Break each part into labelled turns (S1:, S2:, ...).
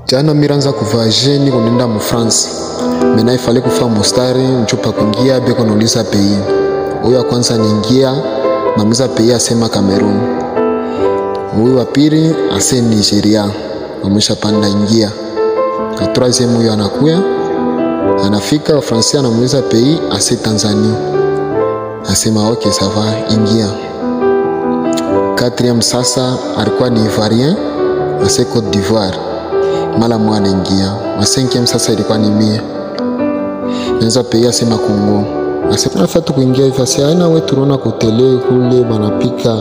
S1: Jana miranza kuvaje niko nenda mu France. Mena ifale kufa mustari nchopa kuingia beko nauliza pays. Huyo kwanza niingia namiza pays asema Cameroon. Huyo wa pili ase Nigeria. Wamesha panda ingia. Na troisième huyo anakuya. Anafika Francia anamuuliza pays ase Tanzania. Asema okay ça va ingia. Quatrième sasa alikuwa ni Ivoirien ase Côte d'Ivoire. Mala mwana ingia. Wa cinquième sasa ilikuwa ni mie. Neza pays asema Congo. Asema nafatu kuingia hivi asi aina wewe tunaona kutele kule banapika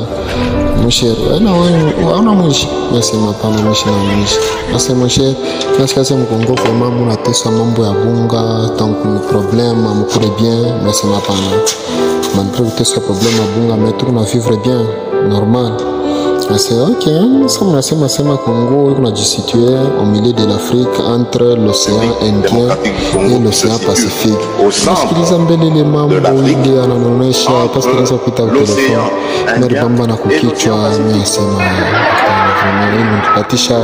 S1: mshere. Aina wewe hauna mwishi. Yasema pana mwishi na mwishi. Asema mshere nasikase mkongo kwa mambo na tesa mambo ya bunga tant problème amkure bien nasema pana. Malgré que ce problème à bunga mais tout on vivre bien normal. C'est ok, ça m'a sema Congo on a dû situer au milieu de l'Afrique entre l'océan Indien et l'océan Pacifique. Parce qu'ils ont belé les mambo ili ananonesha parce qu'ils ont pita au téléphone. Mais bamba na kukichwa mimi sema vraiment nikatisha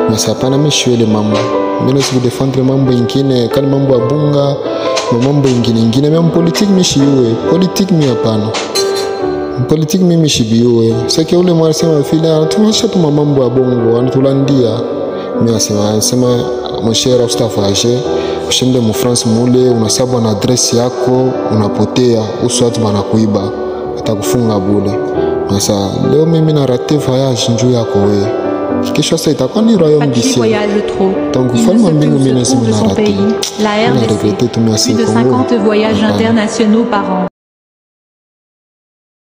S1: mais ça pas na mishwe les mambo. Mimi si défendre mambo ingine kali mambo ya bunga mambo ingine même politique mishiwe politique mi hapana. Politique mimi shibiwe sasa ule mwasema vile anatumesha tu mambo ya bongo anatulandia mimi asema mshera ustafaje ushinde mu France mule unasabu na address yako unapotea uswatu banakuiba atakufunga bure. Sasa leo mimi na rate voyage njoo yako wewe kisha sasa itakuwa ni royaume d'ici donc falma mbingu mimi na rate
S2: la RDC plus de 50 voyages internationaux par an.